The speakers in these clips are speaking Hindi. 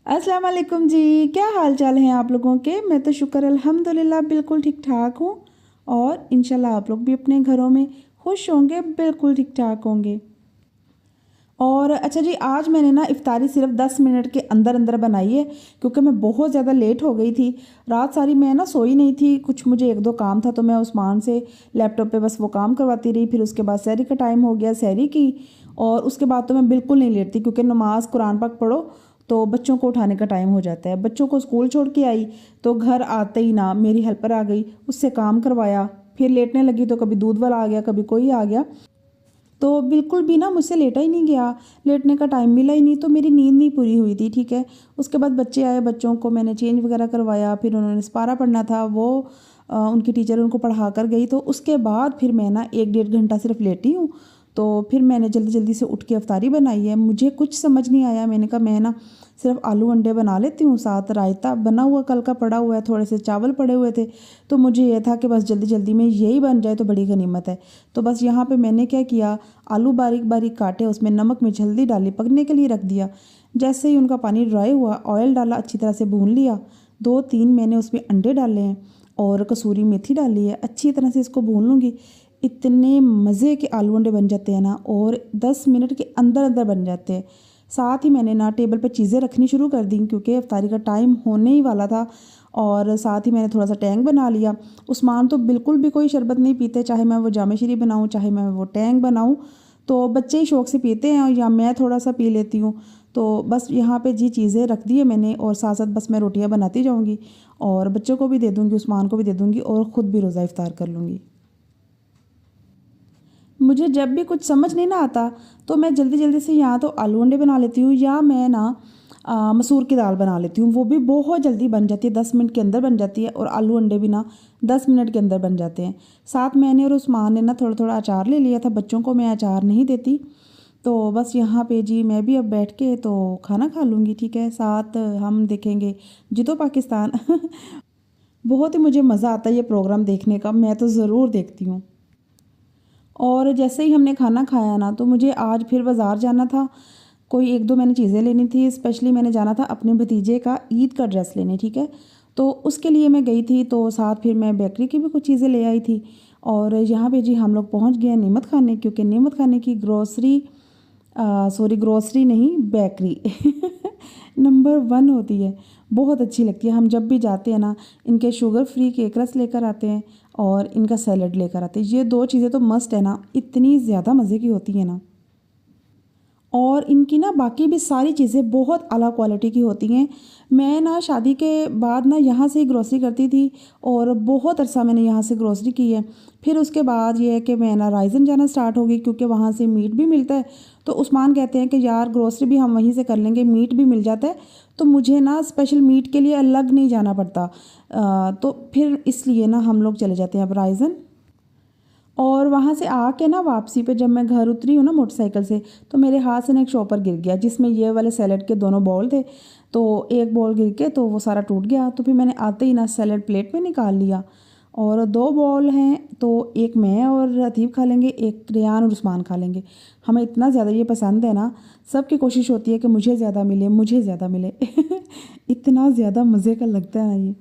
अस्सलाम वालेकुम जी। क्या हाल चाल हैं आप लोगों के? मैं तो शुक्र अल्हम्दुलिल्लाह बिल्कुल ठीक ठाक हूँ और इंशाल्लाह आप लोग भी अपने घरों में खुश होंगे, बिल्कुल ठीक ठाक होंगे। और अच्छा जी, आज मैंने ना इफ्तारी सिर्फ 10 मिनट के अंदर अंदर बनाई है क्योंकि मैं बहुत ज़्यादा लेट हो गई थी। रात सारी मैं ना सोई नहीं थी, कुछ मुझे एक दो काम था तो मैं उस्मान से लैपटॉप पे बस वो काम करवाती रही। फिर उसके बाद सहरी का टाइम हो गया, सहरी की। और उसके बाद तो मैं बिल्कुल नहीं लेटती क्योंकि नमाज कुरान पाक पढ़ो तो बच्चों को उठाने का टाइम हो जाता है। बच्चों को स्कूल छोड़ के आई तो घर आते ही ना मेरी हेल्पर आ गई, उससे काम करवाया। फिर लेटने लगी तो कभी दूध वाला आ गया, कभी कोई आ गया, तो बिल्कुल भी ना मुझसे लेटा ही नहीं गया। लेटने का टाइम मिला ही नहीं तो मेरी नींद नहीं पूरी हुई थी, ठीक है। उसके बाद बच्चे आए, बच्चों को मैंने चेंज वगैरह करवाया। फिर उन्होंने स्पारा पढ़ना था, वो उनकी टीचर उनको पढ़ा कर गई। तो उसके बाद फिर मैं ना 1 डेढ़ घंटा सिर्फ लेटी हूँ। तो फिर मैंने जल्दी जल्दी से उठ के अफ्तारी बनाई है। मुझे कुछ समझ नहीं आया, मैंने कहा मैं ना सिर्फ आलू अंडे बना लेती हूँ, साथ रायता बना हुआ कल का पड़ा हुआ है, थोड़े से चावल पड़े हुए थे। तो मुझे ये था कि बस जल्दी जल्दी में यही बन जाए तो बड़ी गनीमत है। तो बस यहाँ पे मैंने क्या किया, आलू बारीक बारीक काटे, उसमें नमक मिर्च हल्दी डाली, पकने के लिए रख दिया। जैसे ही उनका पानी ड्राई हुआ, ऑयल डाला, अच्छी तरह से भून लिया। 2-3 मैंने उसमें अंडे डाले हैं और कसूरी मेथी डाली है। अच्छी तरह से इसको भून लूँगी। इतने मज़े के आलू अंडे बन जाते हैं ना, और 10 मिनट के अंदर अंदर बन जाते हैं। साथ ही मैंने ना टेबल पर चीज़ें रखनी शुरू कर दी क्योंकि इफ्तारी का टाइम होने ही वाला था। और साथ ही मैंने थोड़ा सा टैंग बना लिया। उस्मान तो बिल्कुल भी कोई शरबत नहीं पीते, चाहे मैं वो जामे शरीफ बनाऊँ चाहे मैं वो टैंग बनाऊँ। तो बच्चे ही शौक़ से पीते हैं या मैं थोड़ा सा पी लेती हूँ। तो बस यहाँ पे जी चीज़ें रख दी है मैंने, और साथ साथ बस मैं रोटियाँ बनाती जाऊँगी और बच्चों को भी दे दूँगी, उस्मान को भी दे दूँगी और ख़ुद भी रोज़ा इफ्तार कर लूँगी। मुझे जब भी कुछ समझ नहीं ना आता तो मैं जल्दी जल्दी से या तो आलू अंडे बना लेती हूँ या मैं ना मसूर की दाल बना लेती हूँ। वो भी बहुत जल्दी बन जाती है, 10 मिनट के अंदर बन जाती है। और आलू अंडे भी ना 10 मिनट के अंदर बन जाते हैं। साथ मैंने और उस्मान ने ना थोड़ा थोड़ा अचार ले लिया था, बच्चों को मैं अचार नहीं देती। तो बस यहाँ पे जी मैं भी अब बैठ के तो खाना खा लूँगी, ठीक है। साथ हम देखेंगे जीतो पाकिस्तान। बहुत ही मुझे मज़ा आता है ये प्रोग्राम देखने का, मैं तो ज़रूर देखती हूँ। और जैसे ही हमने खाना खाया ना तो मुझे आज फिर बाज़ार जाना था। कोई 1-2 मैंने चीज़ें लेनी थी, स्पेशली मैंने जाना था अपने भतीजे का ईद का ड्रेस लेने, ठीक है। तो उसके लिए मैं गई थी, तो साथ फिर मैं बेकरी की भी कुछ चीज़ें ले आई थी। और यहाँ पे जी हम लोग पहुँच गए नेमत खाने, क्योंकि नेमत खाने की ग्रोसरी सॉरी ग्रोसरी नहीं, बेकरी नंबर 1 होती है, बहुत अच्छी लगती है। हम जब भी जाते हैं ना, इनके शुगर फ्री केक रस लेकर आते हैं और इनका सैलड लेकर आते हैं। ये 2 चीज़ें तो मस्ट है ना, इतनी ज़्यादा मज़े की होती है ना। और इनकी ना बाकी भी सारी चीज़ें बहुत आला क्वालिटी की होती हैं। मैं ना शादी के बाद ना यहाँ से ही ग्रोसरी करती थी और बहुत अरसा मैंने यहाँ से ग्रोसरी की है। फिर उसके बाद ये है कि मैं ना राइज़न जाना स्टार्ट हो गई क्योंकि वहाँ से मीट भी मिलता है। तो उस्मान कहते हैं कि यार ग्रोसरी भी हम वहीं से कर लेंगे, मीट भी मिल जाता है। तो मुझे ना स्पेशल मीट के लिए अलग नहीं जाना पड़ता। तो फिर इसलिए ना हम लोग चले जाते हैं अब राइज़न। और वहाँ से आके ना वापसी पे जब मैं घर उतरी हूँ ना मोटरसाइकिल से, तो मेरे हाथ से ना एक शॉपर गिर गया जिसमें ये वाले सैलेड के दोनों बॉल थे। तो एक बॉल गिर के तो वो सारा टूट गया। तो फिर मैंने आते ही ना सैलेड प्लेट में निकाल लिया। और 2 बॉल हैं तो एक मैं और अतीब खा लेंगे, एक रेयान और उस्मान खा लेंगे। हमें इतना ज़्यादा ये पसंद है ना, सबकी कोशिश होती है कि मुझे ज़्यादा मिले, मुझे ज़्यादा मिले। इतना ज़्यादा मज़े का लगता है ना ये।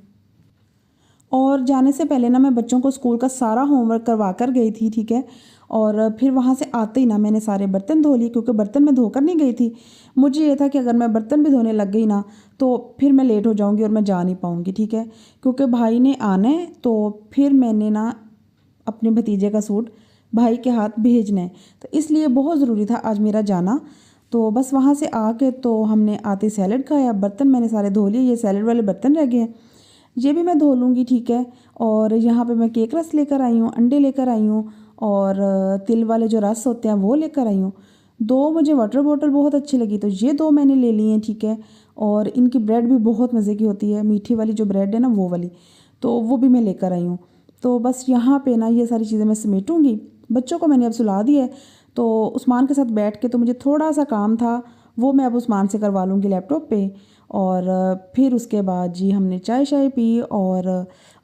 और जाने से पहले ना मैं बच्चों को स्कूल का सारा होमवर्क करवा कर गई थी, ठीक है। और फिर वहाँ से आते ही ना मैंने सारे बर्तन धो लिए क्योंकि बर्तन मैं धोकर नहीं गई थी। मुझे ये था कि अगर मैं बर्तन भी धोने लग गई ना तो फिर मैं लेट हो जाऊँगी और मैं जा नहीं पाऊँगी, ठीक है। क्योंकि भाई ने आना है तो फिर मैंने ना अपने भतीजे का सूट भाई के हाथ भेजना है। तो इसलिए बहुत ज़रूरी था आज मेरा जाना। तो बस वहाँ से आके तो हमने आते सैलेड खाया, बर्तन मैंने सारे धो लिए, ये सैलेड वाले बर्तन रह गए हैं, ये भी मैं धो लूँगी, ठीक है। और यहाँ पे मैं केक रस लेकर आई हूँ, अंडे लेकर आई हूँ और तिल वाले जो रस होते हैं वो लेकर आई हूँ। 2 मुझे वाटर बॉटल बहुत अच्छी लगी तो ये 2 मैंने ले ली हैं, ठीक है। और इनकी ब्रेड भी बहुत मज़े की होती है, मीठी वाली जो ब्रेड है ना वो वाली, तो वो भी मैं लेकर आई हूँ। तो बस यहाँ पे ना ये सारी चीज़ें मैं समेटूँगी। बच्चों को मैंने अब सुला दिया है, तो उस्मान के साथ बैठ के तो मुझे थोड़ा-सा काम था, वो मैं अब उस्मान से करवा लूँगी लैपटॉप पे। और फिर उसके बाद जी हमने चाय-शाय पी और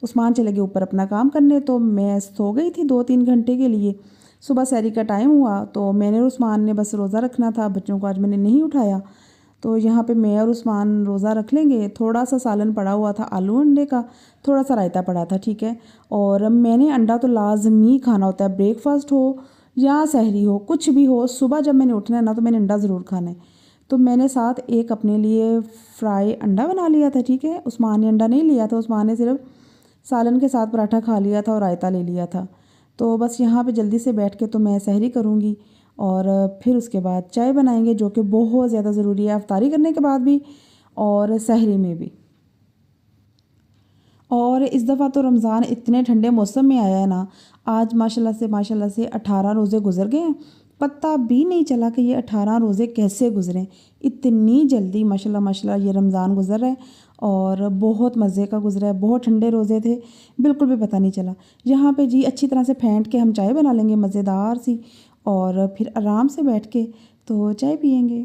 उस्मान चले गए ऊपर अपना काम करने, तो मैं सो गई थी 2-3 घंटे के लिए। सुबह सहरी का टाइम हुआ तो मैंने और उस्मान ने बस रोज़ा रखना था, बच्चों को आज मैंने नहीं उठाया। तो यहाँ पे मैं और उस्मान रोज़ा रख लेंगे। थोड़ा सा सालन पड़ा हुआ था आलू अंडे का, थोड़ा सा रायता पड़ा था, ठीक है। और मैंने अंडा तो लाजमी खाना होता है, ब्रेकफास्ट हो या सहरी हो, कुछ भी हो, सुबह जब मैंने उठना है ना तो मैंने अंडा ज़रूर खाना है। तो मैंने साथ एक अपने लिए फ्राई अंडा बना लिया था, ठीक है। उस्मान ने अंडा नहीं लिया था, उस्मान ने सिर्फ सालन के साथ पराठा खा लिया था और रायता ले लिया था। तो बस यहाँ पे जल्दी से बैठ के तो मैं सहरी करूँगी और फिर उसके बाद चाय बनाएंगे, जो कि बहुत ज़्यादा ज़रूरी है अफ्तारी करने के बाद भी और सहरी में भी। और इस दफ़ा तो रमज़ान इतने ठंडे मौसम में आया है ना, आज माशाल्लाह से 18 रोज़े गुजर गए हैं। पता भी नहीं चला कि ये 18 रोज़े कैसे गुजरे, इतनी जल्दी माशाल्लाह माशाल्लाह ये रमज़ान गुजर रहा है और बहुत मज़े का गुजरा है। बहुत ठंडे रोज़े थे, बिल्कुल भी पता नहीं चला। यहाँ पे जी अच्छी तरह से फेंट के हम चाय बना लेंगे मज़ेदार सी और फिर आराम से बैठ के तो चाय पियेंगे।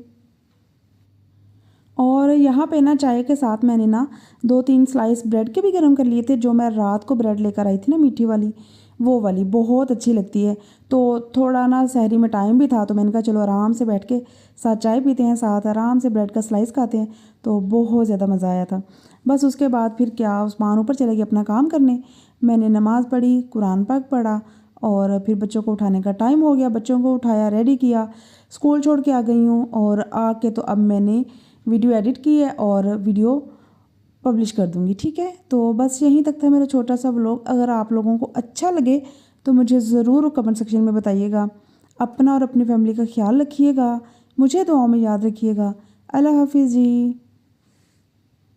और यहाँ पे ना चाय के साथ मैंने ना 2-3 स्लाइस ब्रेड के भी गर्म कर लिए थे, जो मैं रात को ब्रेड लेकर आई थी ना मीठी वाली, वो वाली बहुत अच्छी लगती है। तो थोड़ा ना सहरी में टाइम भी था तो मैंने कहा चलो आराम से बैठ के साथ चाय पीते हैं, साथ आराम से ब्रेड का स्लाइस खाते हैं। तो बहुत ज़्यादा मज़ा आया था। बस उसके बाद फिर क्या, उस्मान ऊपर चले गए अपना काम करने, मैंने नमाज़ पढ़ी, कुरान पाक पढ़ा और फिर बच्चों को उठाने का टाइम हो गया। बच्चों को उठाया, रेडी किया, स्कूल छोड़ के आ गई हूँ और आके तो अब मैंने वीडियो एडिट की है और वीडियो पब्लिश कर दूँगी, ठीक है। तो बस यहीं तक था मेरा छोटा सा व्लॉग। अगर आप लोगों को अच्छा लगे तो मुझे ज़रूर कमेंट सेक्शन में बताइएगा। अपना और अपनी फैमिली का ख्याल रखिएगा, मुझे दुआओं में याद रखिएगा। अल्लाह हाफिज़ जी।